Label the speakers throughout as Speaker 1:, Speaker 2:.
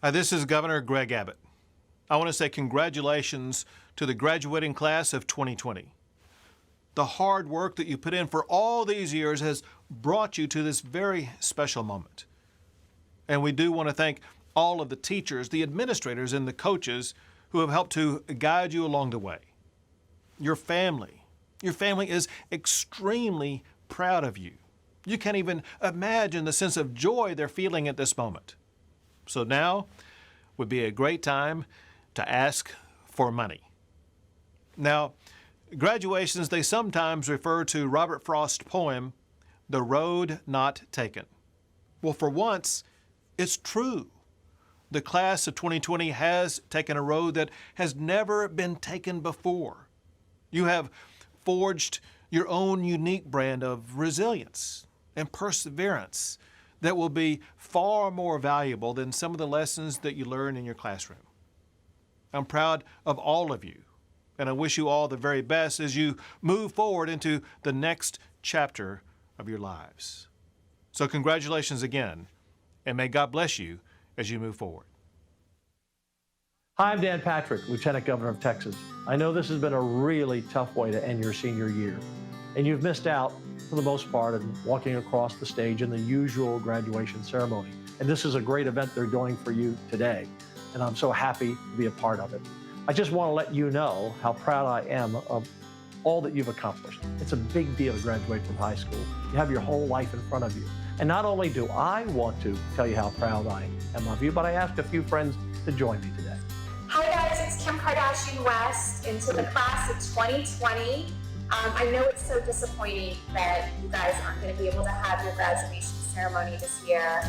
Speaker 1: Hi, this is Governor Greg Abbott. I want to say congratulations to the graduating class of 2020. The hard work that you put in for all these years has brought you to this very special moment. And we do want to thank all of the teachers, the administrators, and the coaches who have helped to guide you along the way. Your family is extremely proud of you. You can't even imagine the sense of joy they're feeling at this moment. So now would be a great time to ask for money. Now, graduations, they sometimes refer to Robert Frost's poem, The Road Not Taken. Well, for once, it's true. The class of 2020 has taken a road that has never been taken before. You have forged your own unique brand of resilience and perseverance that will be far more valuable than some of the lessons that you learn in your classroom. I'm proud of all of you, and I wish you all the very best as you move forward into the next chapter of your lives. So congratulations again, and may God bless you as you move forward.
Speaker 2: Hi, I'm Dan Patrick, Lieutenant Governor of Texas. I know this has been a really tough way to end your senior year, and you've missed out, for the most part, in walking across the stage in the usual graduation ceremony. And this is a great event they're doing for you today, and I'm so happy to be a part of it. I just want to let you know how proud I am of all that you've accomplished. It's a big deal to graduate from high school. You have your whole life in front of you. And not only do I want to tell you how proud I am of you, but I asked a few friends to join me today.
Speaker 3: Hi guys, it's Kim Kardashian West into the class of 2020. I know it's so disappointing that you guys aren't going to be able to have your graduation ceremony this year,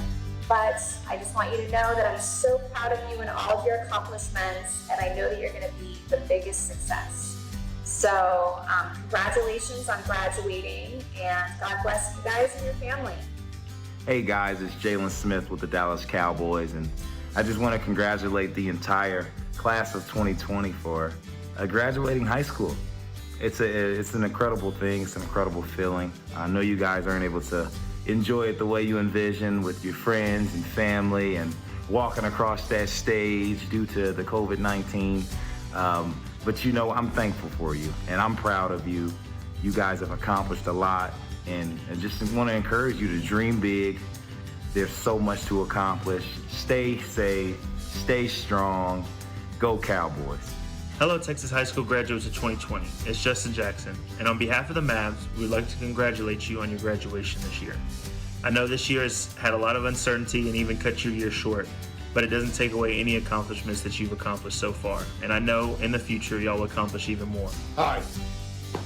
Speaker 3: but I just want you to know that I'm so proud of you and all of your accomplishments, and I know that you're going to be the biggest success. So congratulations on graduating, and God bless you guys and your family.
Speaker 4: Hey guys, it's Jalen Smith with the Dallas Cowboys, and I just want to congratulate the entire class of 2020 for graduating high school. It's an incredible thing. It's an incredible feeling. I know you guys aren't able to enjoy it the way you envision with your friends and family and walking across that stage due to the COVID-19. But you know, I'm thankful for you and I'm proud of you. You guys have accomplished a lot, and just want to encourage you to dream big. There's so much to accomplish. Stay safe, stay strong, go Cowboys.
Speaker 5: Hello, Texas High School graduates of 2020. It's Justin Jackson, and on behalf of the Mavs, we'd like to congratulate you on your graduation this year. I know this year has had a lot of uncertainty and even cut your year short, but it doesn't take away any accomplishments that you've accomplished so far, and I know in the future y'all will accomplish even more.
Speaker 6: Hi,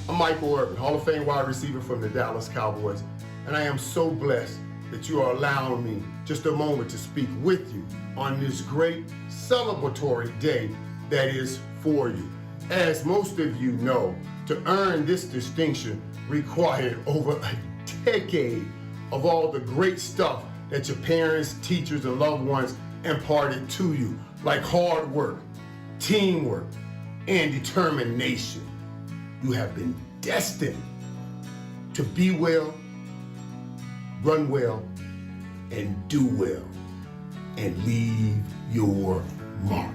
Speaker 6: I'm Michael Irvin, Hall of Fame wide receiver from the Dallas Cowboys, and I am so blessed that you are allowing me just a moment to speak with you on this great celebratory day that is for you. As most of you know, to earn this distinction required over a decade of all the great stuff that your parents, teachers, and loved ones imparted to you, like hard work, teamwork, and determination. You have been destined to be well, run well, and do well, and leave your mark.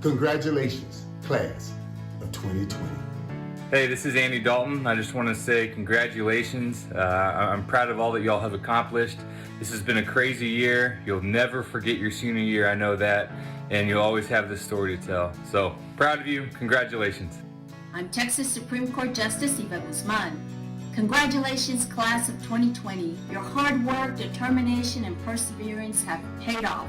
Speaker 6: Congratulations, class of 2020.
Speaker 7: Hey, this is Andy Dalton. I just want to say congratulations. I'm proud of all that y'all have accomplished. This has been a crazy year. You'll never forget your senior year, I know that, and you'll always have this story to tell. So, proud of you. Congratulations.
Speaker 8: I'm Texas Supreme Court Justice Eva Guzman. Congratulations, class of 2020. Your hard work, determination, and perseverance have paid off.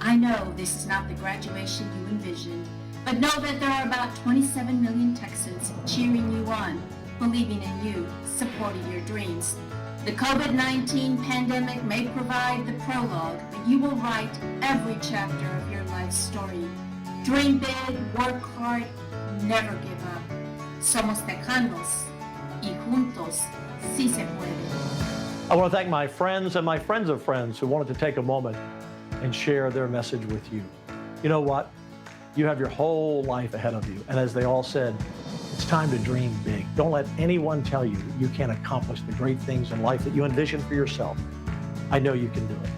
Speaker 8: I know this is not the graduation you envisioned, but know that there are about 27 million Texans cheering you on, believing in you, supporting your dreams. The COVID-19 pandemic may provide the prologue, but you will write every chapter of your life story. Dream big, work hard, never give up. Somos Tejanos, y juntos sí se puede.
Speaker 2: I want to thank my friends and my friends of friends who wanted to take a moment and share their message with you. You know what? You have your whole life ahead of you. And as they all said, it's time to dream big. Don't let anyone tell you you can't accomplish the great things in life that you envision for yourself. I know you can do it.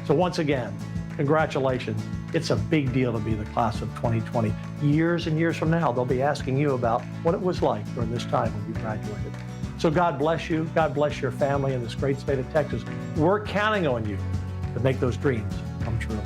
Speaker 2: So once again, Congratulations. It's a big deal to be the class of 2020. Years and years from now, they'll be asking you about what it was like during this time when you graduated. So God bless you. God bless your family in this great state of Texas. We're counting on you to make those dreams come true.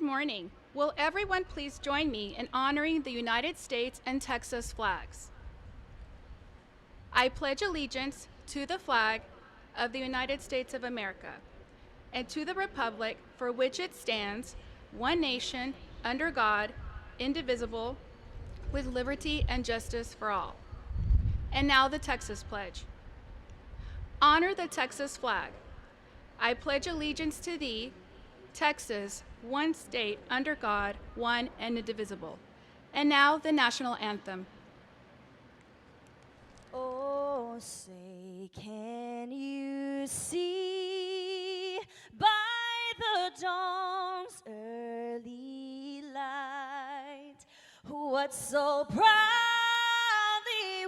Speaker 9: Good morning. Will everyone please join me in honoring the United States and Texas flags? I pledge allegiance to the flag of the United States of America and to the republic for which it stands, one nation, under God, indivisible, with liberty and justice for all. And now the Texas Pledge. Honor the Texas flag. I pledge allegiance to thee, Texas, one state, under God, one and indivisible. And now the national anthem.
Speaker 10: Oh, say, can you see by the dawn's early light what so proudly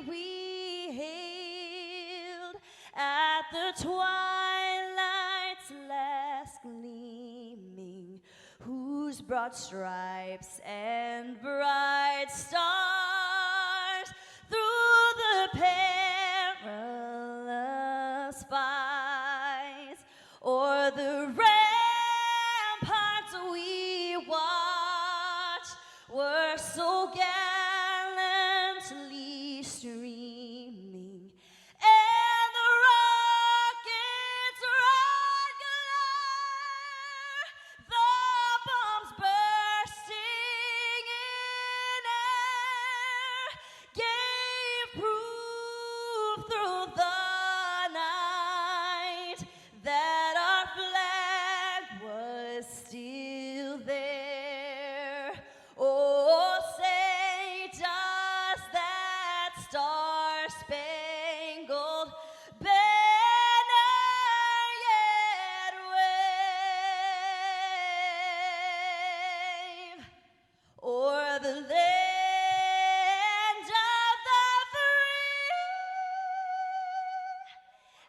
Speaker 10: we hailed at the twilight's last gleaming, whose broad stripes and bright stars through the perilous fights o'er the ramparts we watched were so gallantly streaming, and the rockets' red glare, the bombs bursting in air, gave proof through the night that our flag was still there. Oh, say, does that star-spangled banner yet wave o'er the land of the free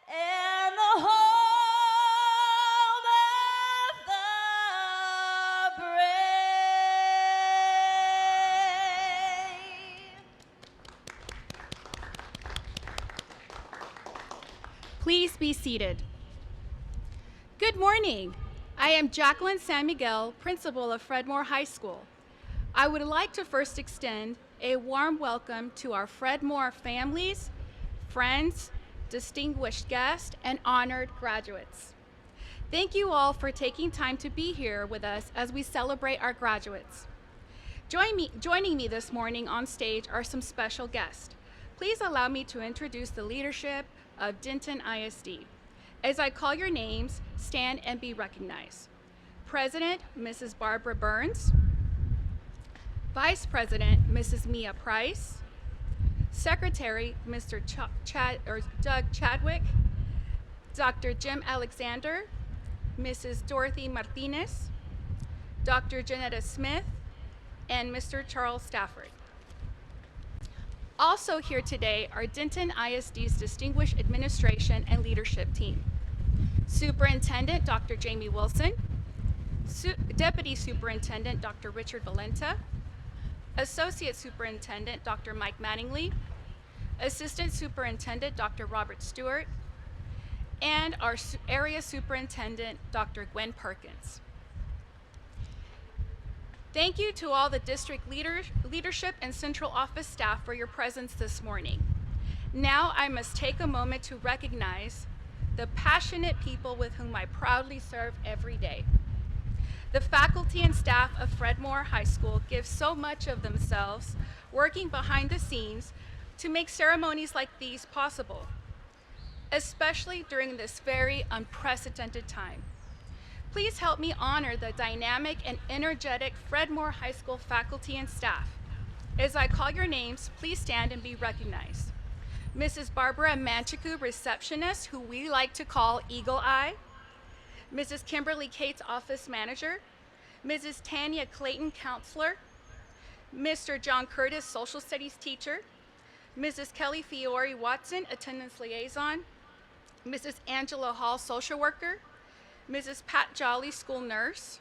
Speaker 10: and the home of the brave?
Speaker 9: Please be seated. Good morning. I am Jacqueline San Miguel, principal of Fred Moore High School. I would like to first extend a warm welcome to our Fred Moore families, friends, distinguished guests, and honored graduates. Thank you all for taking time to be here with us as we celebrate our graduates. Joining me this morning on stage are some special guests. Please allow me to introduce the leadership of Denton ISD. As I call your names, stand and be recognized. President, Mrs. Barbara Burns. Vice President, Mrs. Mia Price. Secretary, Mr. Doug Chadwick. Dr. Jim Alexander. Mrs. Dorothy Martinez. Dr. Janetta Smith, and Mr. Charles Stafford. Also here today are Denton ISD's Distinguished Administration and Leadership Team. Superintendent, Dr. Jamie Wilson. Deputy Superintendent, Dr. Richard Valenta. Associate Superintendent, Dr. Mike Mattingly. Assistant Superintendent, Dr. Robert Stewart. And our Area Superintendent, Dr. Gwen Perkins. Thank you to all the district leadership and central office staff for your presence this morning. Now I must take a moment to recognize the passionate people with whom I proudly serve every day. The faculty and staff of Fred Moore High School give so much of themselves working behind the scenes to make ceremonies like these possible, especially during this very unprecedented time. Please help me honor the dynamic and energetic Fred Moore High School faculty and staff. As I call your names, please stand and be recognized. Mrs. Barbara Manchiku, receptionist, who we like to call Eagle Eye. Mrs. Kimberly Cates, office manager. Mrs. Tanya Clayton, counselor. Mr. John Curtis, social studies teacher. Mrs. Kelly Fiore Watson, attendance liaison. Mrs. Angela Hall, social worker. Mrs. Pat Jolly, school nurse.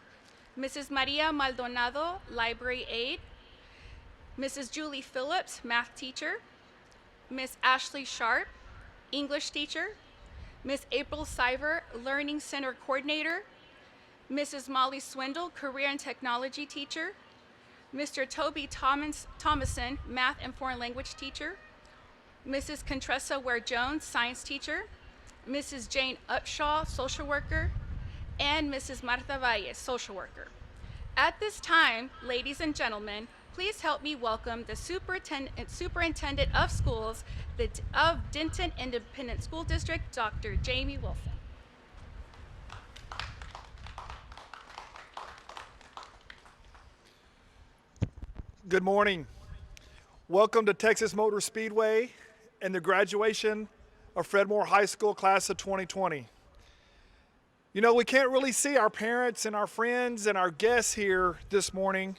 Speaker 9: Mrs. Maria Maldonado, library aide. Mrs. Julie Phillips, math teacher. Miss Ashley Sharp, English teacher. Miss April Siver, learning center coordinator. Mrs. Molly Swindle, career and technology teacher. Mr. Toby Thomason, math and foreign language teacher. Mrs. Contressa Ware-Jones, science teacher. Mrs. Jane Upshaw, social worker. And Mrs. Martha Valles, social worker. At this time, ladies and gentlemen, please help me welcome the Superintendent of Schools of Denton Independent School District, Dr. Jamie Wilson.
Speaker 11: Good morning. Welcome to Texas Motor Speedway and the graduation of Fred Moore High School class of 2020. You know, we can't really see our parents and our friends and our guests here this morning.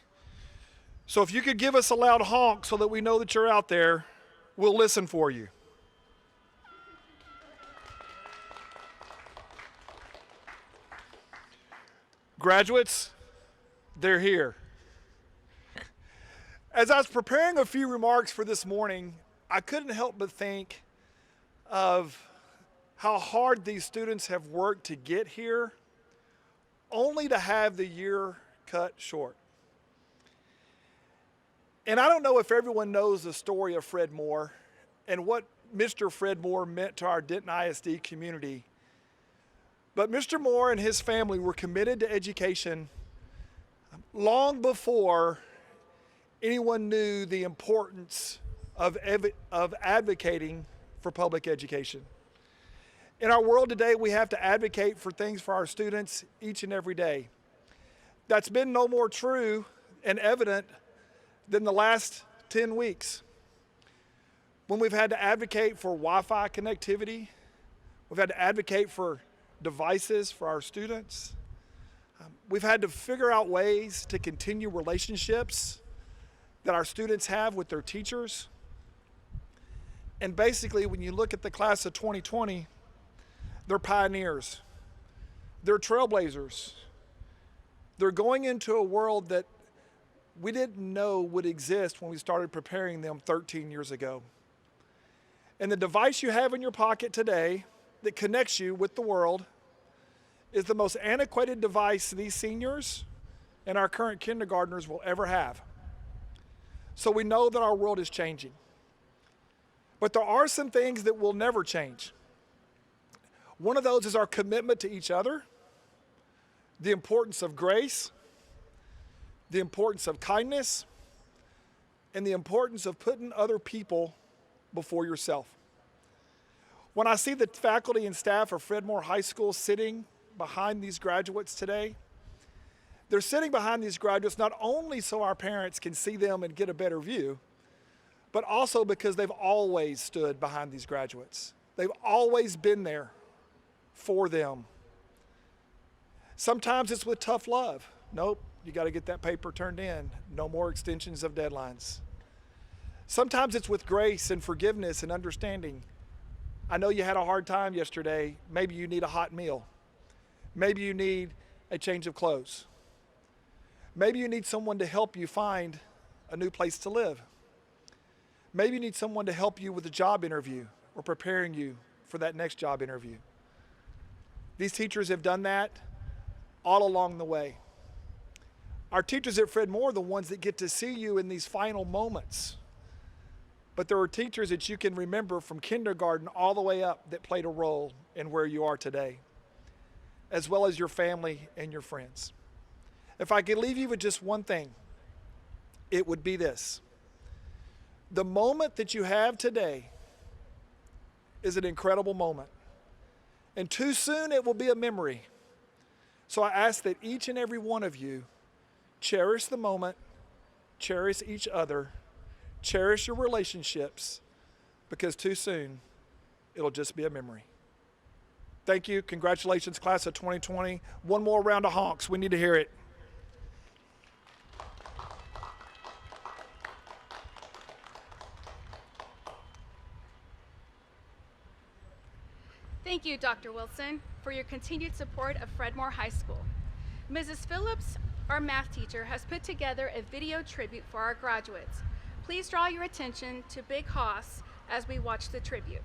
Speaker 11: So if you could give us a loud honk so that we know that you're out there, we'll listen for you. Graduates, they're here. As I was preparing a few remarks for this morning, I couldn't help but think of how hard these students have worked to get here, only to have the year cut short. And I don't know if everyone knows the story of Fred Moore and what Mr. Fred Moore meant to our Denton ISD community. But Mr. Moore and his family were committed to education long before anyone knew the importance of advocating for public education. In our world today, we have to advocate for things for our students each and every day. That's been no more true and evident than the last 10 weeks, when we've had to advocate for Wi-Fi connectivity, we've had to advocate for devices for our students. We've had to figure out ways to continue relationships that our students have with their teachers. And basically, when you look at the class of 2020, they're pioneers. They're trailblazers. They're going into a world that we didn't know would exist when we started preparing them 13 years ago. And the device you have in your pocket today that connects you with the world is the most antiquated device these seniors and our current kindergartners will ever have. So we know that our world is changing. But there are some things that will never change. One of those is our commitment to each other, the importance of grace, the importance of kindness, and the importance of putting other people before yourself. When I see the faculty and staff of Fred Moore High School sitting behind these graduates today, they're sitting behind these graduates not only so our parents can see them and get a better view, but also because they've always stood behind these graduates. They've always been there for them. Sometimes it's with tough love. Nope, you got to get that paper turned in. No more extensions of deadlines. Sometimes it's with grace and forgiveness and understanding. I know you had a hard time yesterday. Maybe you need a hot meal. Maybe you need a change of clothes. Maybe you need someone to help you find a new place to live. Maybe you need someone to help you with a job interview or preparing you for that next job interview. These teachers have done that all along the way. Our teachers at Fred Moore are the ones that get to see you in these final moments. But there are teachers that you can remember from kindergarten all the way up that played a role in where you are today, as well as your family and your friends. If I could leave you with just one thing, it would be this. The moment that you have today is an incredible moment. And too soon it will be a memory. So I ask that each and every one of you cherish the moment, cherish each other, cherish your relationships, because too soon it'll just be a memory. Thank you. Congratulations, class of 2020. One more round of honks. We need to hear it.
Speaker 9: Thank you, Dr. Wilson, for your continued support of Fred Moore High School. Mrs. Phillips, our math teacher, has put together a video tribute for our graduates. Please draw your attention to Big Hoss as we watch the tribute.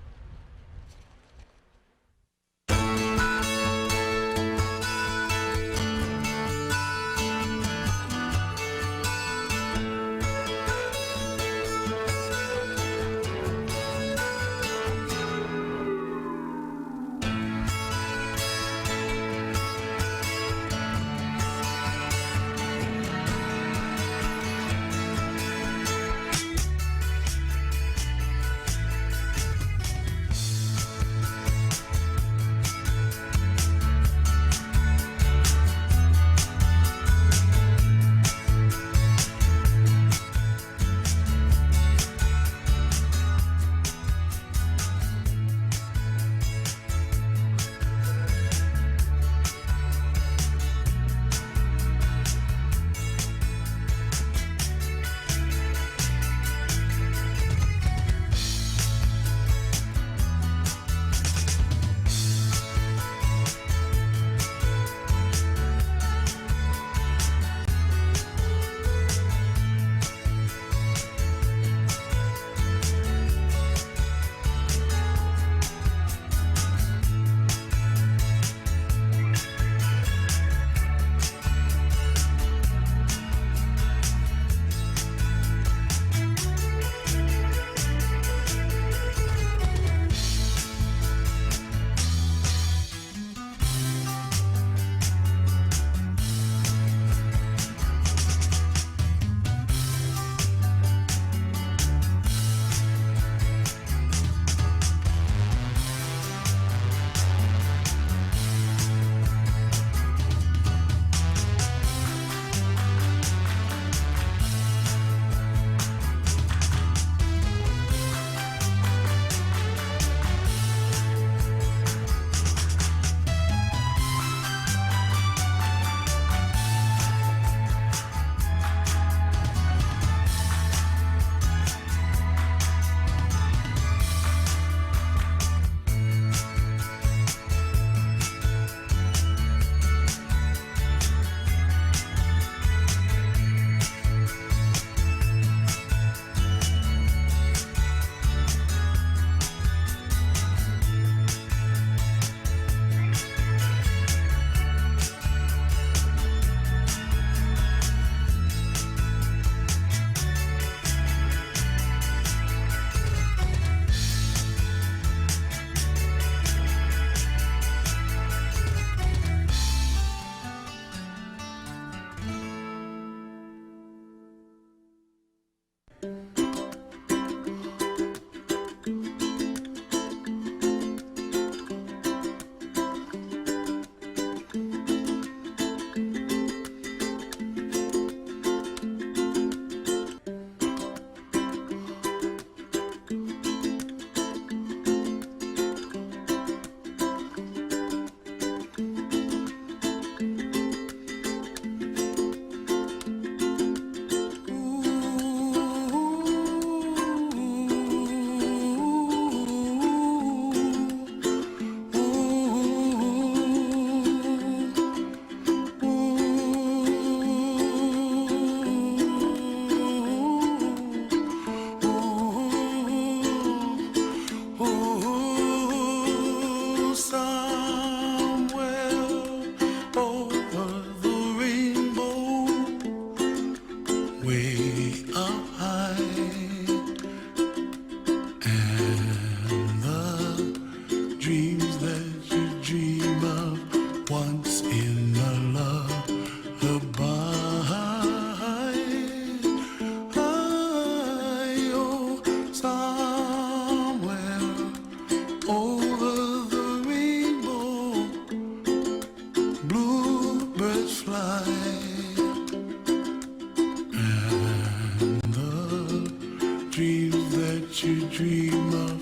Speaker 12: dreams that you dream of,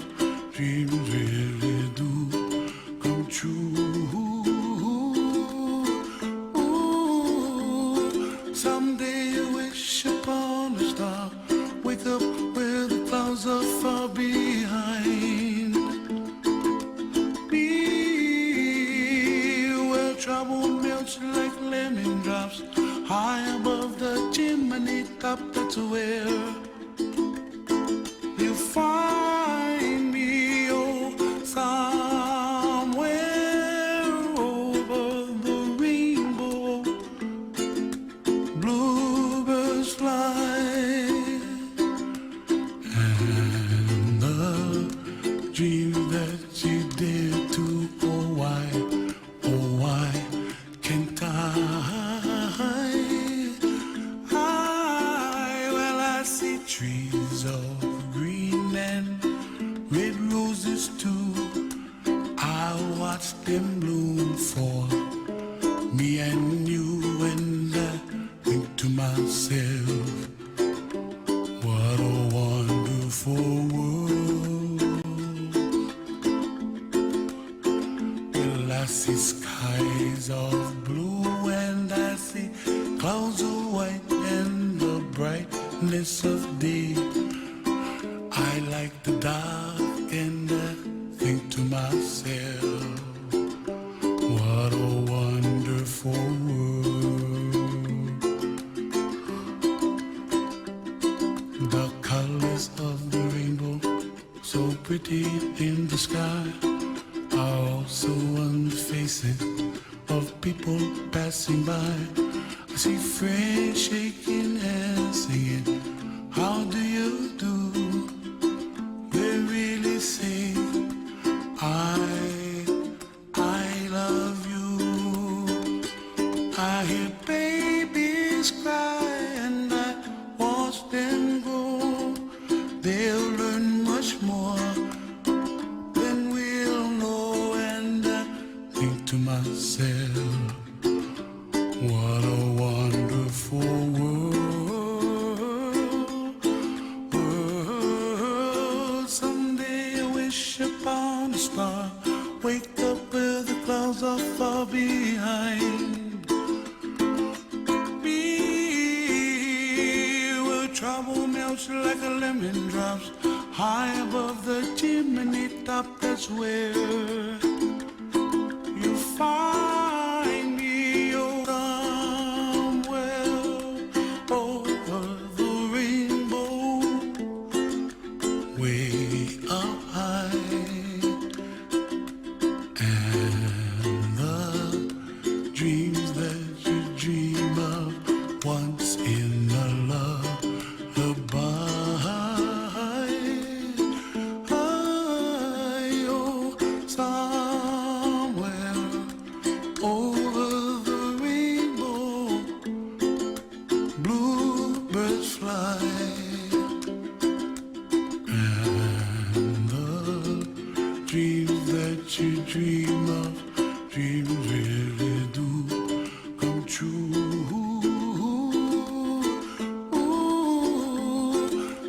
Speaker 12: dreams really do come true. Ooh, someday you wish upon a star, wake up where the clouds are far behind. Be where trouble melts like lemon drops, high above the chimney top, that's where you find me, oh, somewhere over the rainbow. Bluebirds fly, and the dreams that you dare to, oh why can't I? Well, I see trees of green and red roses too. I watch them bloom for me and you, and I think to myself, what a wonderful world. Well, I see skies of blue and I see clouds of white and the brightness of day. I like the dark and I think to myself, what a wonderful world. The colors of the rainbow, so pretty in the sky, are also on the faces of people passing by. I see friends shaking hands, singing, how do you do? They really say, I love you. I hear babies cry and I watch them grow. They'll learn much more than we'll know, and I think to myself, what a wonderful world. Someday I wish upon a star, wake up where the clouds are far behind. Be where trouble melts like a lemon drops, high above the chimney top, that's where you find me, oh, somewhere over the rainbow, way up high, and the dreams that you dream of once in a lullaby. Oh, somewhere over the rainbow, bluebirds fly, and the dreams that you dream of, dreams really do come true. Ooh,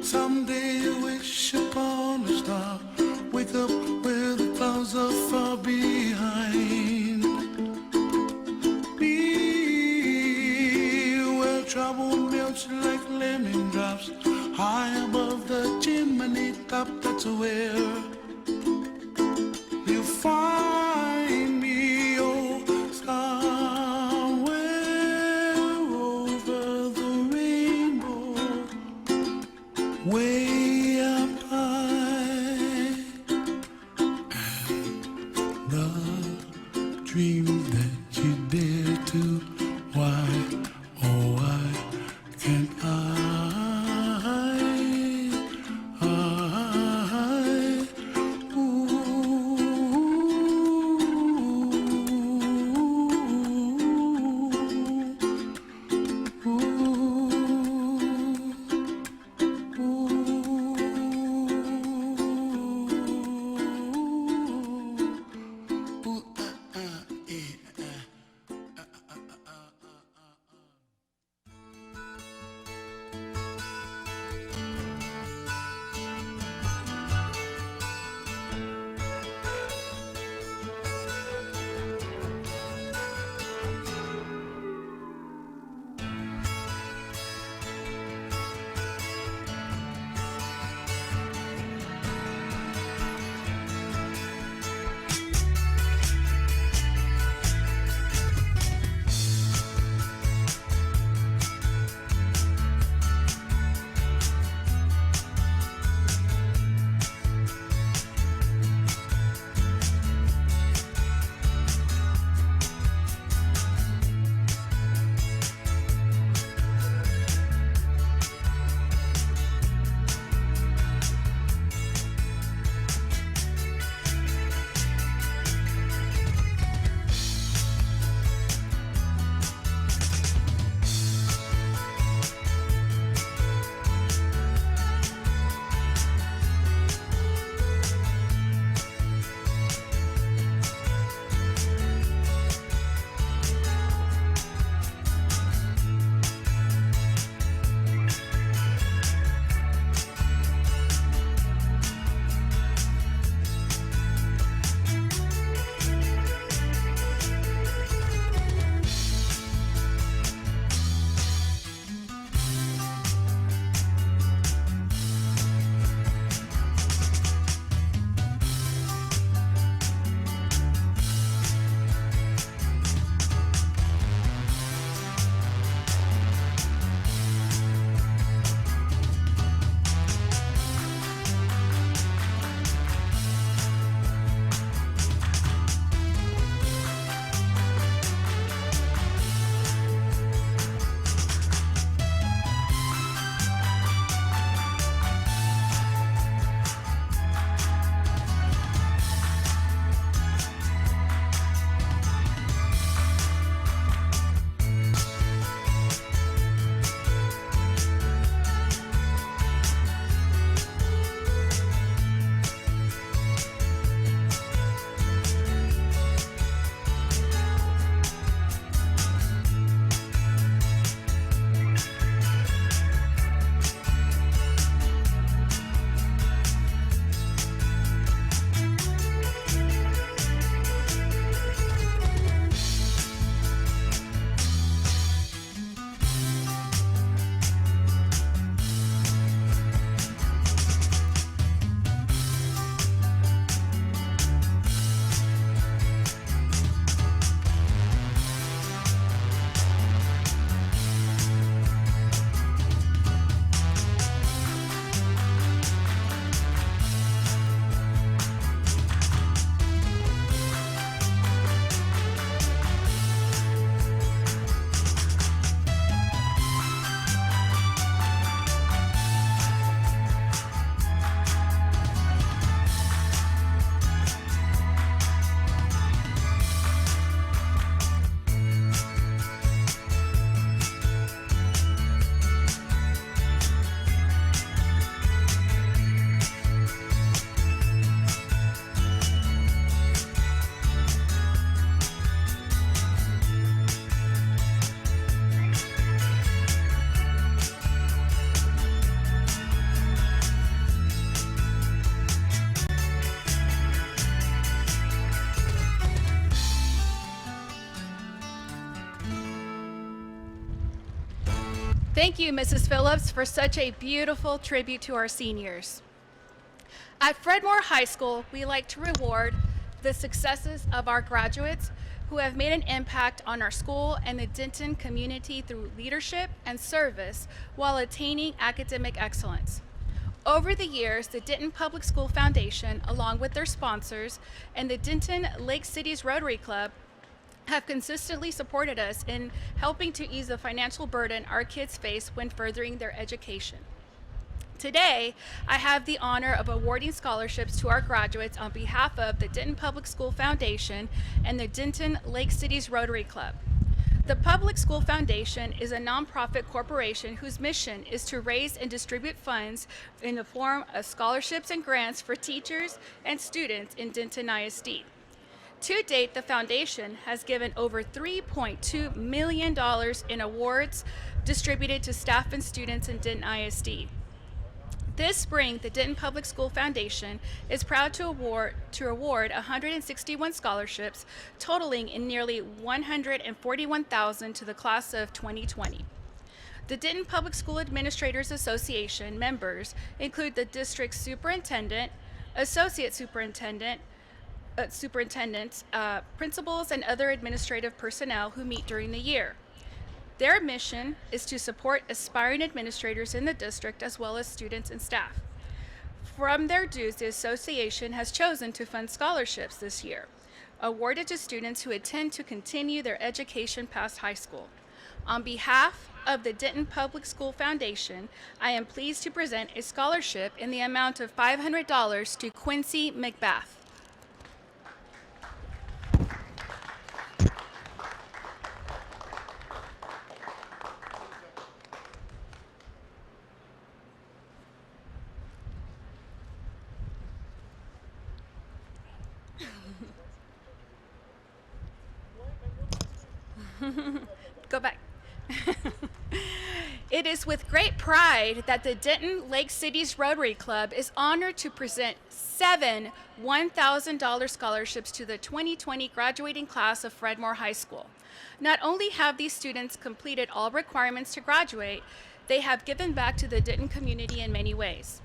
Speaker 12: someday you wish upon a star, wake up where the clouds are far behind. Be where trouble melts like lemon drops, high above the chimney top, that's where you find me, oh, somewhere over the rainbow, way up high, and the dreams that you dare to, why, oh, why can't I? Ooh,
Speaker 9: Thank you, Mrs. Phillips, for such a beautiful tribute to our seniors. At Fredmore High School, we like to reward the successes of our graduates who have made an impact on our school and the Denton community through leadership and service while attaining academic excellence. Over the years, the Denton Public School Foundation, along with their sponsors, and the Denton Lake Cities Rotary Club have consistently supported us in helping to ease the financial burden our kids face when furthering their education. Today, I have the honor of awarding scholarships to our graduates on behalf of the Denton Public School Foundation and the Denton Lake Cities Rotary Club. The Public School Foundation is a nonprofit corporation whose mission is to raise and distribute funds in the form of scholarships and grants for teachers and students in Denton ISD. To date, the foundation has given over $3.2 million in awards distributed to staff and students in Denton ISD. This spring, the Denton Public School Foundation is proud to award 161 scholarships, totaling in nearly $141,000 to the class of 2020. The Denton Public School Administrators Association members include the district superintendent, associate superintendent, superintendents, principals, and other administrative personnel who meet during the year. Their mission is to support aspiring administrators in the district as well as students and staff. From their dues, the association has chosen to fund scholarships this year, awarded to students who intend to continue their education past high school. On behalf of the Denton Public School Foundation, I am pleased to present a scholarship in the amount of $500 to Quincy McBath. Go back. It is with great pride that the Denton Lake Cities Rotary Club is honored to present 7 $1,000 scholarships to the 2020 graduating class of Fredmore High School. Not only have these students completed all requirements to graduate, they have given back to the Denton community in many ways.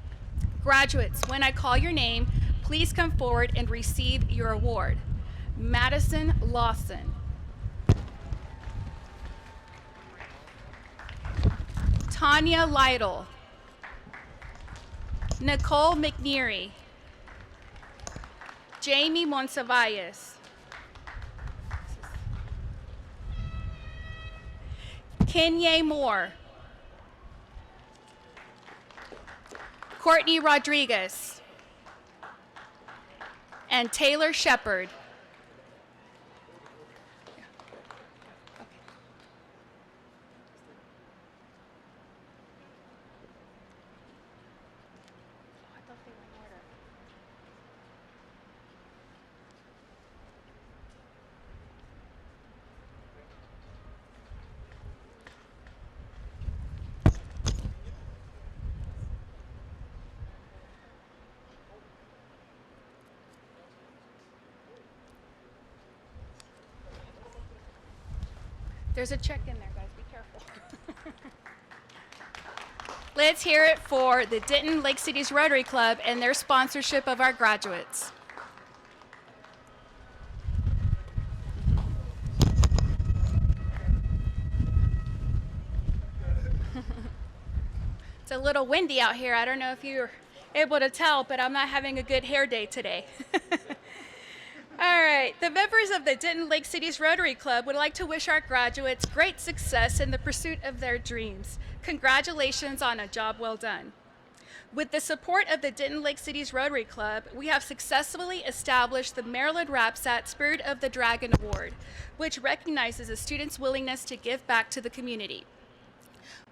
Speaker 9: Graduates, when I call your name, please come forward and receive your award. Madison Lawson. Tanya Lytle. Nicole McNeary. Jamie Monsavalles. Kenya Moore. Courtney Rodriguez. And Taylor Shepard. There's a check in there, guys. Be careful. Let's hear it for the Denton Lake Cities Rotary Club and their sponsorship of our graduates. It's a little windy out here. I don't know if you're able to tell, but I'm not having a good hair day today. All right, the members of the Denton Lake Cities Rotary Club would like to wish our graduates great success in the pursuit of their dreams. Congratulations on a job well done. With the support of the Denton Lake Cities Rotary Club, we have successfully established the Maryland RAPSAT Spirit of the Dragon Award, which recognizes a student's willingness to give back to the community.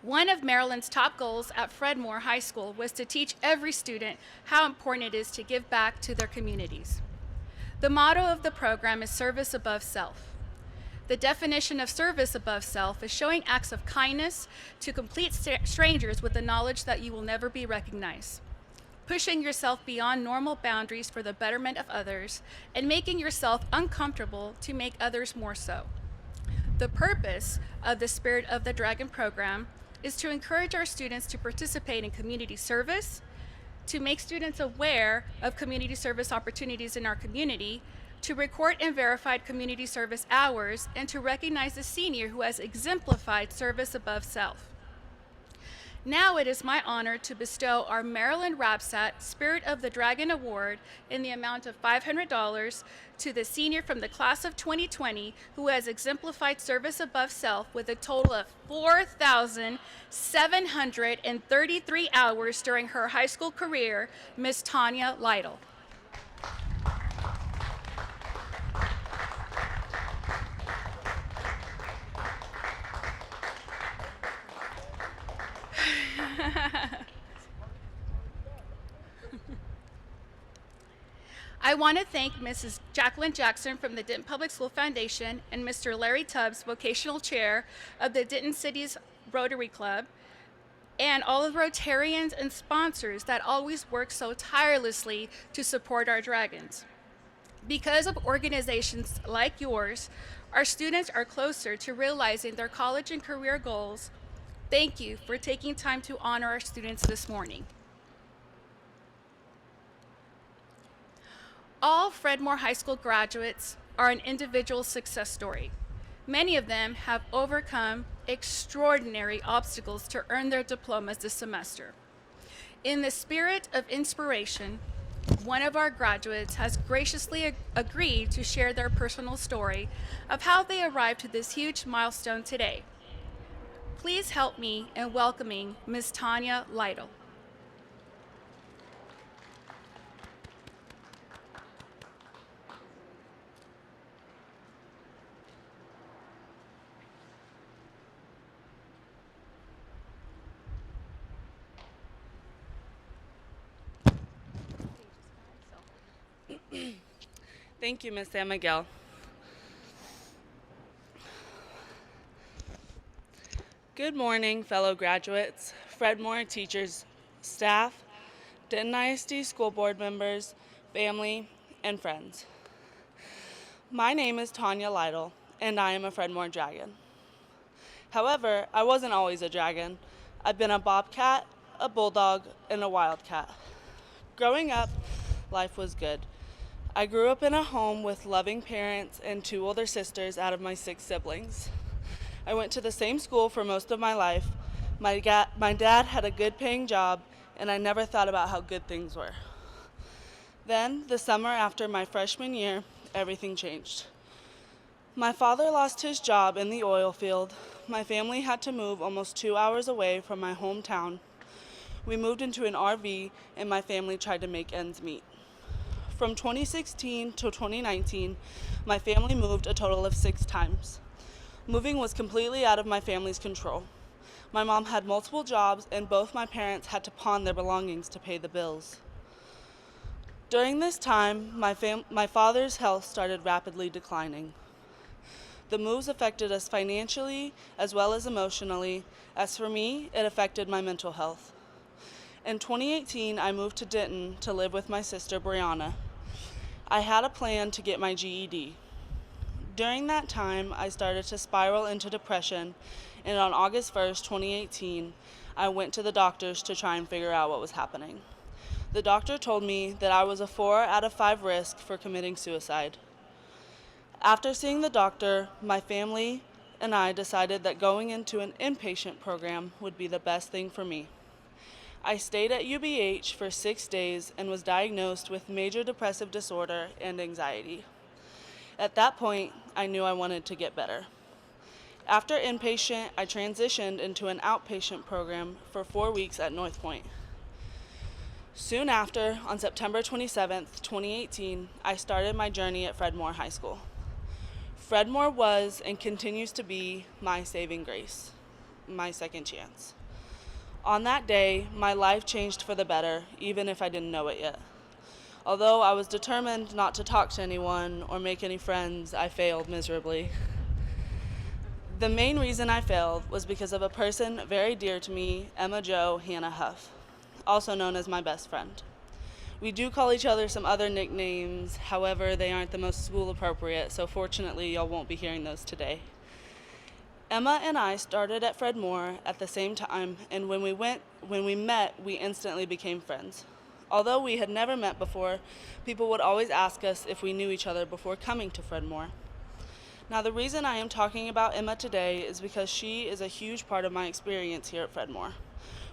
Speaker 9: One of Maryland's top goals at Fredmore High School was to teach every student how important it is to give back to their communities. The motto of the program is service above self. The definition of service above self is showing acts of kindness to complete strangers with the knowledge that you will never be recognized, pushing yourself beyond normal boundaries for the betterment of others, and making yourself uncomfortable to make others more so. The purpose of the Spirit of the Dragon program is to encourage our students to participate in community service, to make students aware of community service opportunities in our community, to record and verify community service hours, and to recognize the senior who has exemplified service above self. Now it is my honor to bestow our Marilyn Rapsat Spirit of the Dragon Award in the amount of $500 to the senior from the class of 2020 who has exemplified service above self with a total of 4,733 hours during her high school career, Miss Tanya Lytle. I want to thank Mrs. Jacqueline Jackson from the Denton Public School Foundation and Mr. Larry Tubbs, Vocational Chair of the Denton City's Rotary Club, and all of the Rotarians and sponsors that always work so tirelessly to support our Dragons. Because of organizations like yours, our students are closer to realizing their college and career goals. Thank you for taking time to honor our students this morning. All Fred Moore High School graduates are an individual success story. Many of them have overcome extraordinary obstacles to earn their diplomas this semester. In the spirit of inspiration, one of our graduates has graciously agreed to share their personal story of how they arrived to this huge milestone today. Please help me in welcoming Ms. Tanya Lytle.
Speaker 13: Thank you, Ms. San Miguel. Good morning, fellow graduates, Fred Moore teachers, staff, Denton ISD school board members, family, and friends. My name is Tanya Lytle, and I am a Fred Moore Dragon. However, I wasn't always a dragon. I've been a bobcat, a bulldog, and a wildcat. Growing up, life was good. I grew up in a home with loving parents and 2 older sisters out of my 6 siblings. I went to the same school for most of my life. My dad had a good paying job, and I never thought about how good things were. Then, the summer after my freshman year, everything changed. My father lost his job in the oil field. My family had to move almost 2 hours away from my hometown. We moved into an RV, and my family tried to make ends meet. From 2016 to 2019, my family moved a total of 6 times. Moving was completely out of my family's control. My mom had multiple jobs, and both my parents had to pawn their belongings to pay the bills. During this time, my father's health started rapidly declining. The moves affected us financially as well as emotionally. As for me, it affected my mental health. In 2018, I moved to Denton to live with my sister, Brianna. I had a plan to get my GED. During that time, I started to spiral into depression, and on August 1st, 2018, I went to the doctors to try and figure out what was happening. The doctor told me that I was a 4 out of 5 risk for committing suicide. After seeing the doctor, my family and I decided that going into an inpatient program would be the best thing for me. I stayed at UBH for 6 days and was diagnosed with major depressive disorder and anxiety. At that point, I knew I wanted to get better. After inpatient, I transitioned into an outpatient program for 4 weeks at North Point. Soon after, on September 27th, 2018, I started my journey at Fred Moore High School. Fred Moore was and continues to be my saving grace, my second chance. On that day, my life changed for the better, even if I didn't know it yet. Although I was determined not to talk to anyone or make any friends, I failed miserably. The main reason I failed was because of a person very dear to me, Emma Jo Hannah Huff, also known as my best friend. We do call each other some other nicknames, however, they aren't the most school appropriate, so fortunately y'all won't be hearing those today. Emma and I started at Fred Moore at the same time, and when we met, we instantly became friends. Although we had never met before, people would always ask us if we knew each other before coming to Fred Moore. Now, the reason I am talking about Emma today is because she is a huge part of my experience here at Fred Moore.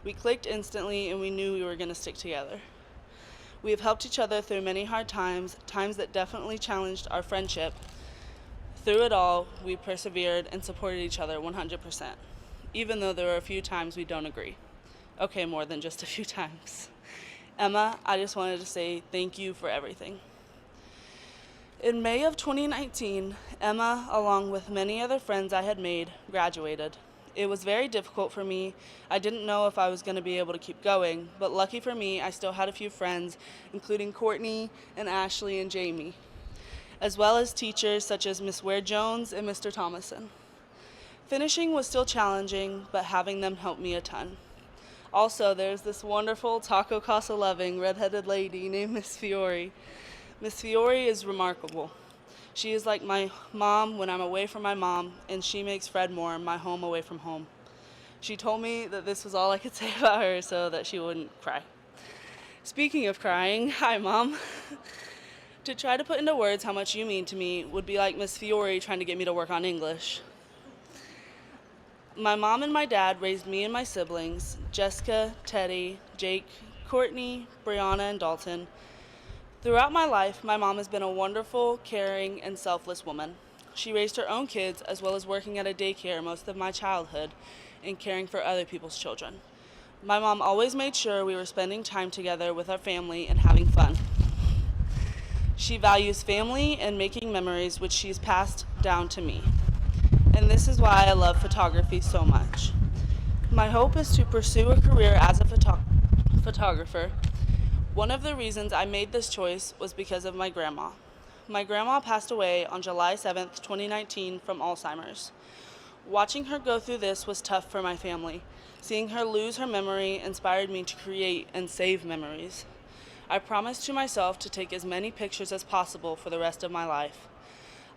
Speaker 13: We clicked instantly, and we knew we were going to stick together. We have helped each other through many hard times, times that definitely challenged our friendship. Through it all, we persevered and supported each other 100%, even though there were a few times we don't agree. Okay, more than just a few times. Emma, I just wanted to say thank you for everything. In May of 2019, Emma, along with many other friends I had made, graduated. It was very difficult for me. I didn't know if I was going to be able to keep going, but lucky for me, I still had a few friends, including Courtney and Ashley and Jamie, as well as teachers such as Miss Ware Jones and Mr. Thomason. Finishing was still challenging, but having them helped me a ton. Also, there's this wonderful taco casa loving redheaded lady named Miss Fiore. Miss Fiore is remarkable. She is like my mom when I'm away from my mom, and she makes Fred Moore my home away from home. She told me that this was all I could say about her so that she wouldn't cry. Speaking of crying, hi Mom. To try to put into words how much you mean to me would be like Miss Fiore trying to get me to work on English. My mom and my dad raised me and my siblings, Jessica, Teddy, Jake, Courtney, Brianna, and Dalton. Throughout my life, my mom has been a wonderful, caring, and selfless woman. She raised her own kids as well as working at a daycare most of my childhood and caring for other people's children. My mom always made sure we were spending time together with our family and having fun. She values family and making memories, which she's passed down to me. And this is why I love photography so much. My hope is to pursue a career as a photographer. One of the reasons I made this choice was because of my grandma. My grandma passed away on July 7th, 2019 from Alzheimer's. Watching her go through this was tough for my family. Seeing her lose her memory inspired me to create and save memories. I promised to myself to take as many pictures as possible for the rest of my life.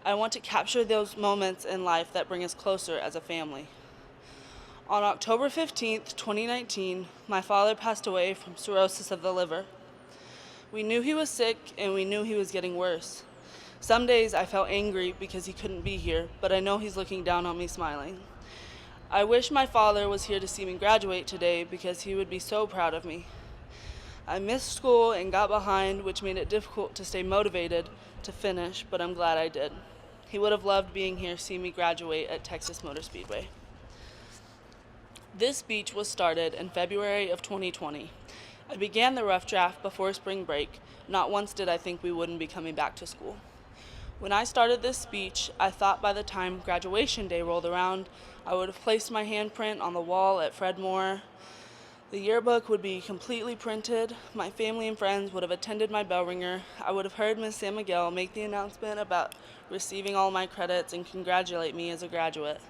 Speaker 13: I want to capture those moments in life that bring us closer as a family. On October 15th, 2019, my father passed away from cirrhosis of the liver. We knew he was sick and we knew he was getting worse. Some days I felt angry because he couldn't be here, but I know he's looking down on me smiling. I wish my father was here to see me graduate today because he would be so proud of me. I missed school and got behind, which made it difficult to stay motivated to finish, but I'm glad I did. He would have loved being here to see me graduate at Texas Motor Speedway. This speech was started in February of 2020. I began the rough draft before spring break. Not once did I think we wouldn't be coming back to school. When I started this speech, I thought by the time graduation day rolled around, I would have placed my handprint on the wall at Fred Moore. The yearbook would be completely printed. My family and friends would have attended my bell ringer. I would have heard Ms. San Miguel make the announcement about receiving all my credits and congratulate me as a graduate.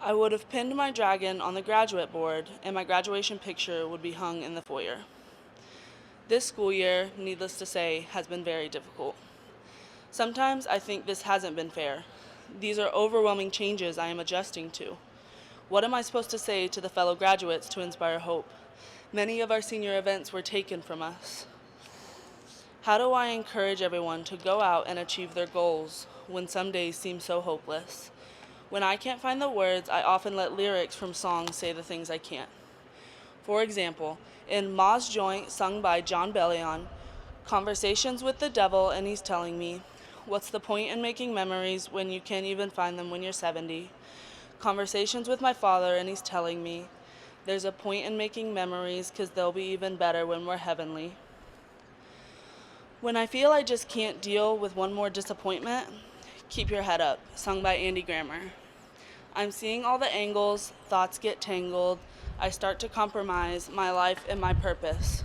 Speaker 13: I would have pinned my dragon on the graduate board, and my graduation picture would be hung in the foyer. This school year, needless to say, has been very difficult. Sometimes I think this hasn't been fair. These are overwhelming changes I am adjusting to. What am I supposed to say to the fellow graduates to inspire hope? Many of our senior events were taken from us. How do I encourage everyone to go out and achieve their goals when some days seem so hopeless? When I can't find the words, I often let lyrics from songs say the things I can't. For example, in Ma's Joint, sung by John Bellion, conversations with the devil, and he's telling me, what's the point in making memories when you can't even find them when you're 70? Conversations with my father, and he's telling me, there's a point in making memories because they'll be even better when we're heavenly. When I feel I just can't deal with one more disappointment, Keep Your Head Up, sung by Andy Grammer. I'm seeing all the angles, thoughts get tangled, I start to compromise my life and my purpose.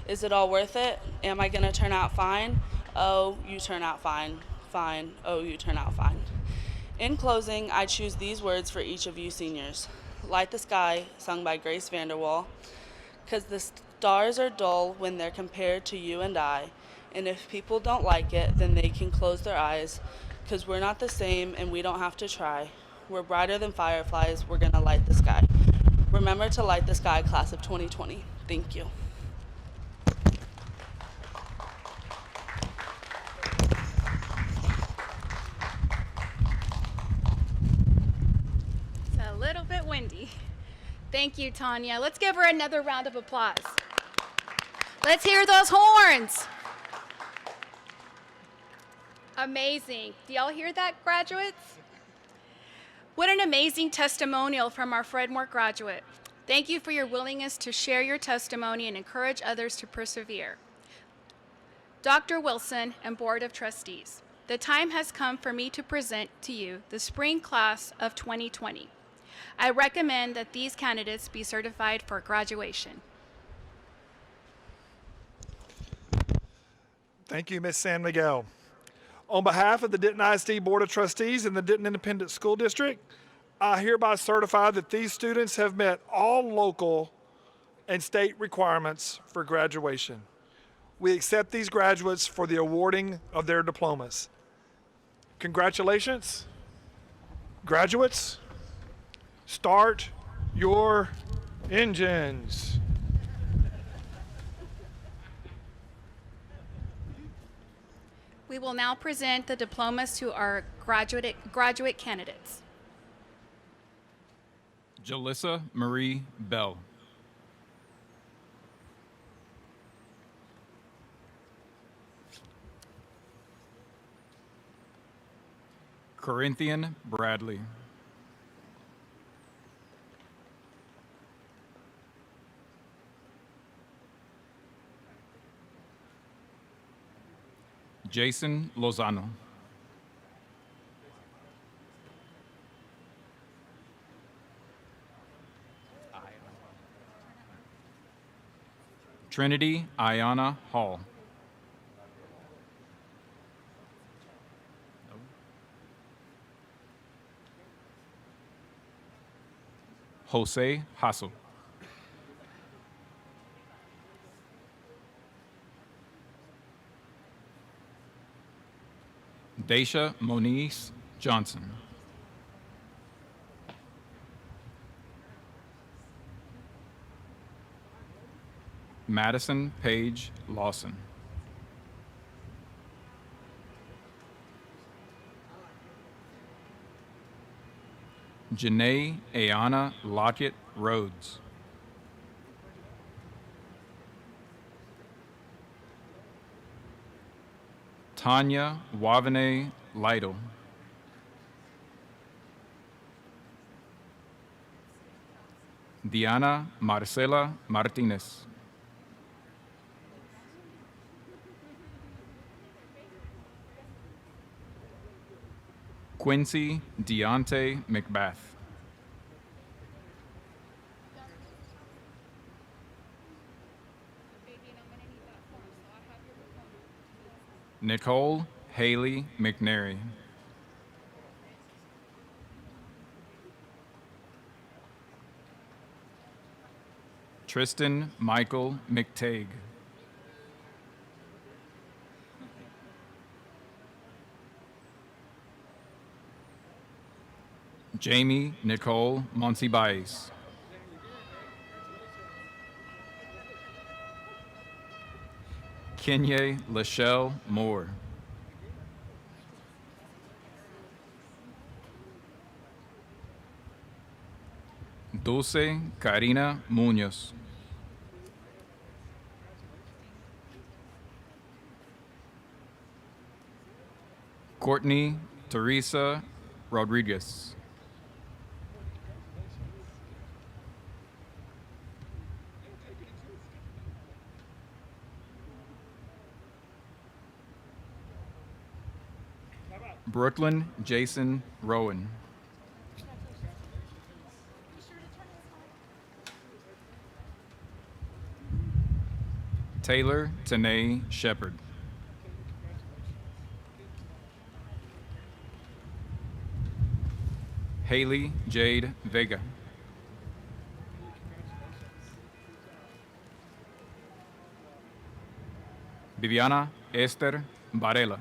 Speaker 13: Is it all worth it? Am I gonna turn out fine? Oh, you turn out fine. Fine. Oh, you turn out fine. In closing, I choose these words for each of you seniors. Light the Sky, sung by Grace Vanderwall. 'Cause the stars are dull when they're compared to you and I. And if people don't like it, then they can close their eyes. 'Cause we're not the same and we don't have to try. We're brighter than fireflies. We're going to light the sky. Remember to light the sky, class of 2020. Thank you.
Speaker 9: It's a little bit windy. Thank you, Tanya. Let's give her another round of applause. Let's hear those horns. Amazing. Do y'all hear that, graduates? What an amazing testimonial from our Fred Moore graduate. Thank you for your willingness to share your testimony and encourage others to persevere. Dr. Wilson and Board of Trustees, the time has come for me to present to you the spring class of 2020. I recommend that these candidates be certified for graduation.
Speaker 11: Thank you, Ms. San Miguel. On behalf of the Denton ISD Board of Trustees and the Denton Independent School District, I hereby certify that these students have met all local and state requirements for graduation. We accept these graduates for the awarding of their diplomas. Congratulations, graduates. Start your engines.
Speaker 9: We will now present the diplomas to our graduate candidates.
Speaker 14: Jalissa Marie Bell. Corinthian Bradley. Jason Lozano. Trinity Ayana Hall. Jose Hassel. Daisha Moniz Johnson. Madison Paige Lawson. Janae Ayana Lockett Rhodes. Tanya Wavane Lytle. Diana Marcela Martinez. Quincy Deontay McBath. Nicole Haley McNary. Tristan Michael McTague. Jamie Nicole Monsibais. Kenye Lachelle Moore. Dulce Karina Munoz. Courtney Teresa Rodriguez. Brooklyn Jason Rowan. Taylor Tanae Shepard. Haley Jade Vega. Viviana Esther Varela.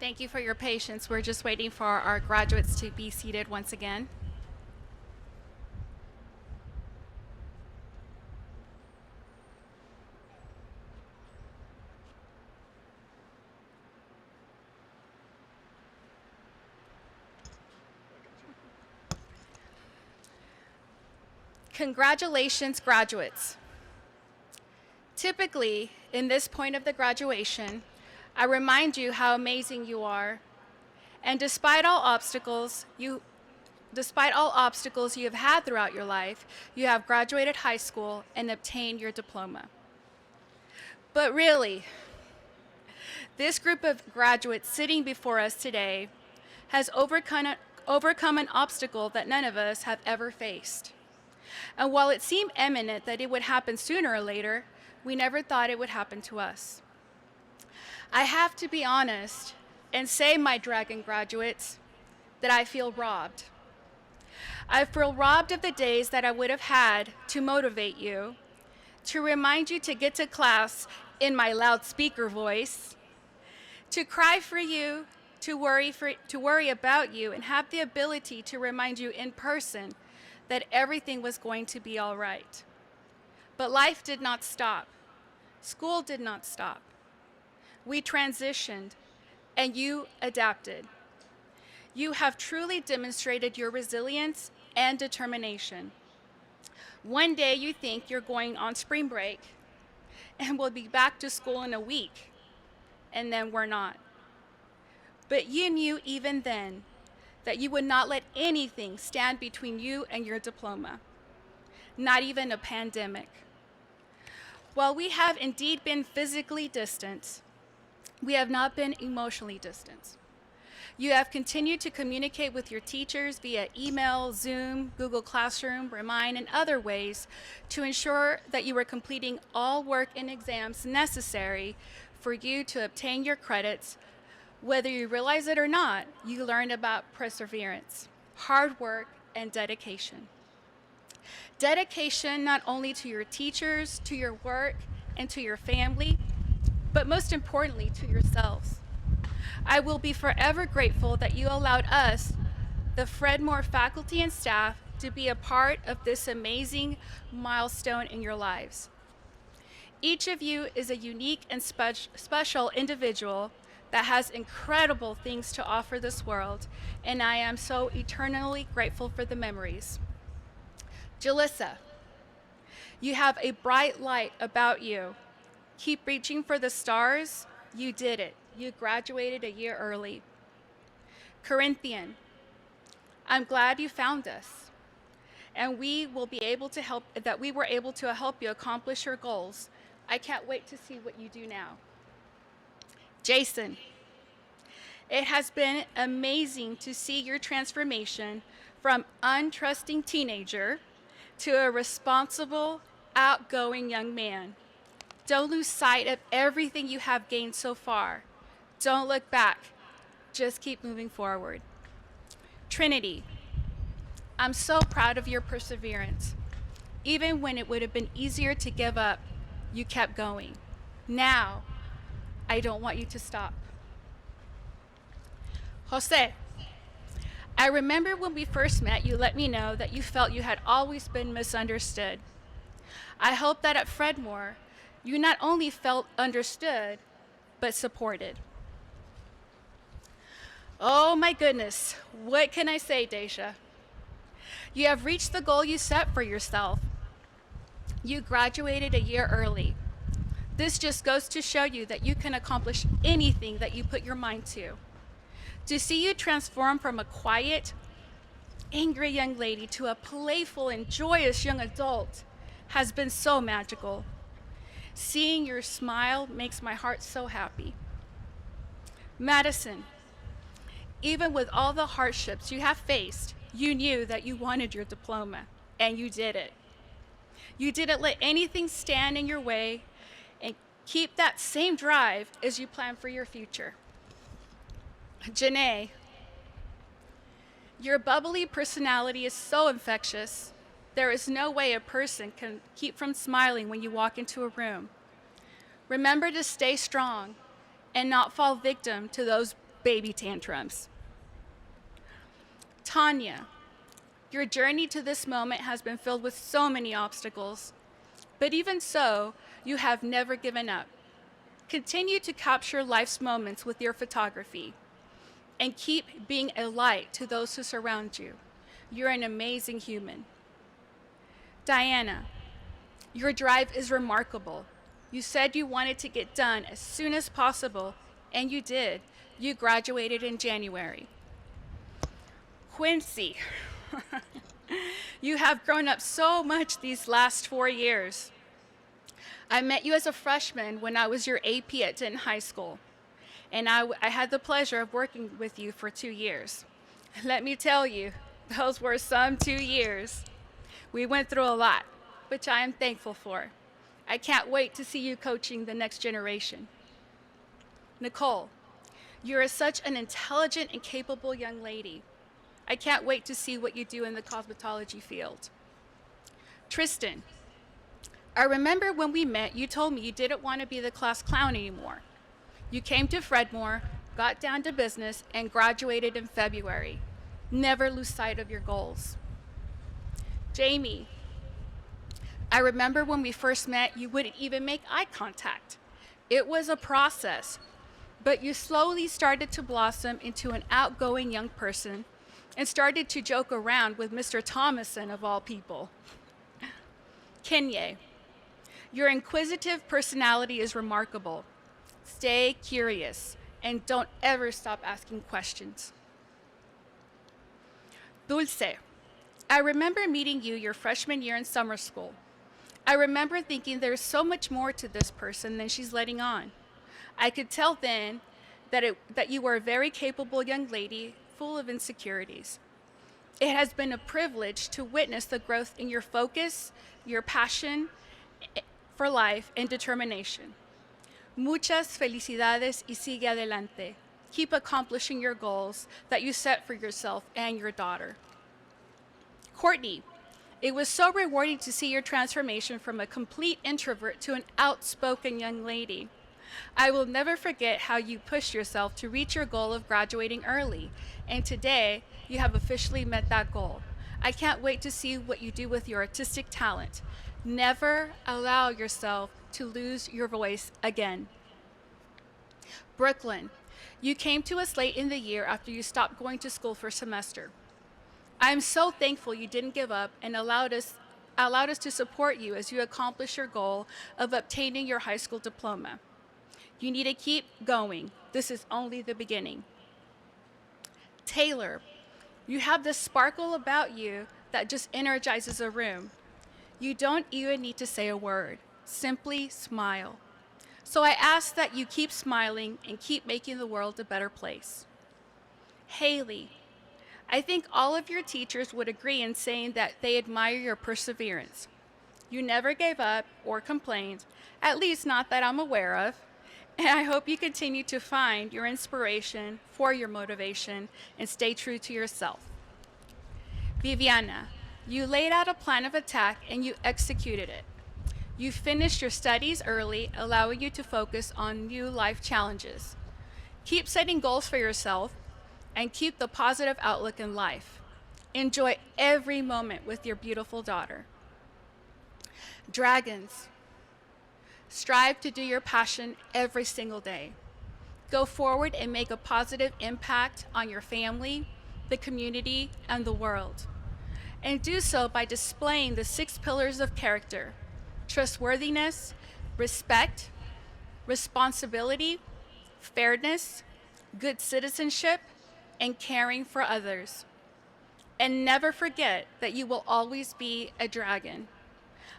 Speaker 9: Thank you for your patience. We're just waiting for our graduates to be seated once again. Congratulations, graduates. Typically, in this point of the graduation, I remind you how amazing you are. And despite all obstacles you have had throughout your life, you have graduated high school and obtained your diploma. But really, this group of graduates sitting before us today has overcome an obstacle that none of us have ever faced. And while it seemed imminent that it would happen sooner or later, we never thought it would happen to us. I have to be honest and say, my Dragon graduates, that I feel robbed. I feel robbed of the days that I would have had to motivate you, to remind you to get to class in my loudspeaker voice, to cry for you, to worry about you, and have the ability to remind you in person that everything was going to be all right. But life did not stop. School did not stop. We transitioned, and you adapted. You have truly demonstrated your resilience and determination. One day you think you're going on spring break and we'll be back to school in a week, and then we're not. But you knew even then that you would not let anything stand between you and your diploma, not even a pandemic. While we have indeed been physically distant, we have not been emotionally distant. You have continued to communicate with your teachers via email, Zoom, Google Classroom, Remind, and other ways to ensure that you were completing all work and exams necessary for you to obtain your credits. Whether you realize it or not, you learned about perseverance, hard work, and dedication. Dedication not only to your teachers, to your work, and to your family, but most importantly to yourselves. I will be forever grateful that you allowed us, the Fred Moore faculty and staff, to be a part of this amazing milestone in your lives. Each of you is a unique and special individual that has incredible things to offer this world, and I am so eternally grateful for the memories. Jalissa, you have a bright light about you. Keep reaching for the stars. You did it. You graduated a year early. Corinthian, I'm glad you found us, and we were able to help you accomplish your goals. I can't wait to see what you do now. Jason, it has been amazing to see your transformation from untrusting teenager to a responsible, outgoing young man. Don't lose sight of everything you have gained so far. Don't look back. Just keep moving forward. Trinity, I'm so proud of your perseverance. Even when it would have been easier to give up, you kept going. Now, I don't want you to stop. Jose, I remember when we first met, you let me know that you felt you had always been misunderstood. I hope that at Fred Moore, you not only felt understood, but supported. Oh my goodness, what can I say, Daisha? You have reached the goal you set for yourself. You graduated a year early. This just goes to show you that you can accomplish anything that you put your mind to. To see you transform from a quiet, angry young lady to a playful and joyous young adult has been so magical. Seeing your smile makes my heart so happy. Madison, even with all the hardships you have faced, you knew that you wanted your diploma, and you did it. You didn't let anything stand in your way, and keep that same drive as you plan for your future. Janae, your bubbly personality is so infectious. There is no way a person can keep from smiling when you walk into a room. Remember to stay strong and not fall victim to those baby tantrums. Tanya, your journey to this moment has been filled with so many obstacles, but even so, you have never given up. Continue to capture life's moments with your photography and keep being a light to those who surround you. You're an amazing human. Diana, your drive is remarkable. You said you wanted to get done as soon as possible, and you did. You graduated in January. Quincy, you have grown up so much these last 4 years. I met you as a freshman when I was your AP at Denton High School, and I had the pleasure of working with you for 2 years. Let me tell you, those were some 2 years. We went through a lot, which I am thankful for. I can't wait to see you coaching the next generation. Nicole, you are such an intelligent and capable young lady. I can't wait to see what you do in the cosmetology field. Tristan, I remember when we met, you told me you didn't want to be the class clown anymore. You came to Fred Moore, got down to business, and graduated in February. Never lose sight of your goals. Jamie, I remember when we first met, you wouldn't even make eye contact. It was a process, but you slowly started to blossom into an outgoing young person and started to joke around with Mr. Thomason of all people. Kenye, your inquisitive personality is remarkable. Stay curious and don't ever stop asking questions. Dulce, I remember meeting you your freshman year in summer school. I remember thinking there's so much more to this person than she's letting on. I could tell then that you were a very capable young lady full of insecurities. It has been a privilege to witness the growth in your focus, your passion for life, and determination. Muchas felicidades y sigue adelante. Keep accomplishing your goals that you set for yourself and your daughter. Courtney, it was so rewarding to see your transformation from a complete introvert to an outspoken young lady. I will never forget how you pushed yourself to reach your goal of graduating early, and today you have officially met that goal. I can't wait to see what you do with your artistic talent. Never allow yourself to lose your voice again. Brooklyn, you came to us late in the year after you stopped going to school for a semester. I am so thankful you didn't give up and allowed us to support you as you accomplish your goal of obtaining your high school diploma. You need to keep going. This is only the beginning. Taylor, you have this sparkle about you that just energizes a room. You don't even need to say a word. Simply smile. So I ask that you keep smiling and keep making the world a better place. Haley, I think all of your teachers would agree in saying that they admire your perseverance. You never gave up or complained, at least not that I'm aware of, and I hope you continue to find your inspiration for your motivation and stay true to yourself. Viviana, you laid out a plan of attack and you executed it. You finished your studies early, allowing you to focus on new life challenges. Keep setting goals for yourself and keep the positive outlook in life. Enjoy every moment with your beautiful daughter. Dragons, strive to do your passion every single day. Go forward and make a positive impact on your family, the community, and the world. And do so by displaying the 6 pillars of character: trustworthiness, respect, responsibility, fairness, good citizenship, and caring for others. And never forget that you will always be a dragon.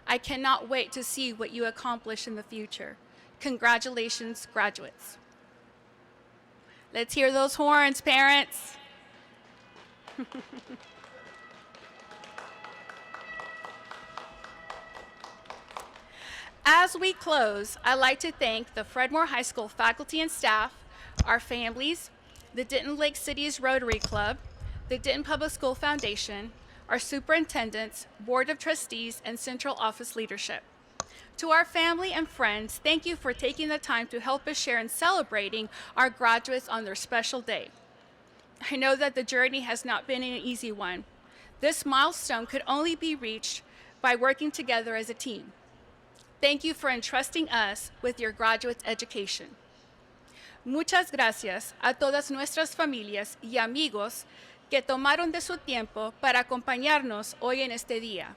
Speaker 9: I cannot wait to see what you accomplish in the future. Congratulations, graduates. Let's hear those horns, parents. As we close, I'd like to thank the Fred Moore High School faculty and staff, our families, the Denton Lake City's Rotary Club, the Denton Public School Foundation, our superintendents, board of trustees, and central office leadership. To our family and friends, thank you for taking the time to help us share in celebrating our graduates on their special day. I know that the journey has not been an easy one. This milestone could only be reached by working together as a team. Thank you for entrusting us with your graduate's education. Muchas gracias a todas nuestras familias y amigos que tomaron de su tiempo para acompañarnos hoy en este día,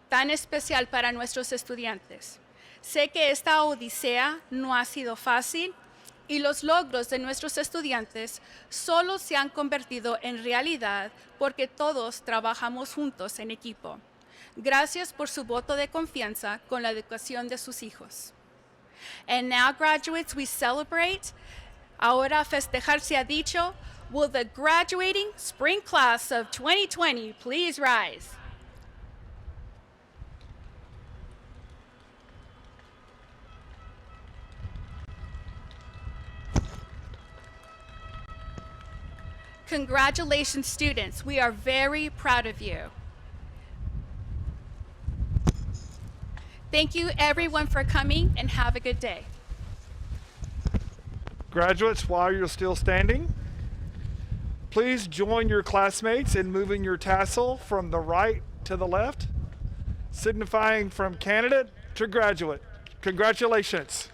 Speaker 9: tan especial para nuestros estudiantes. Sé que esta odisea no ha sido fácil y los logros de nuestros estudiantes solo se han convertido en realidad porque todos trabajamos juntos en equipo. Gracias por su voto de confianza con la educación de sus hijos. And now, graduates, we celebrate. Ahora festejar se ha dicho. Will the graduating spring class of 2020 please rise? Congratulations, students. We are very proud of you. Thank you, everyone, for coming, and have a good day.
Speaker 11: Graduates, while you're still standing, please join your classmates in moving your tassel from the right to the left, signifying from candidate to graduate. Congratulations.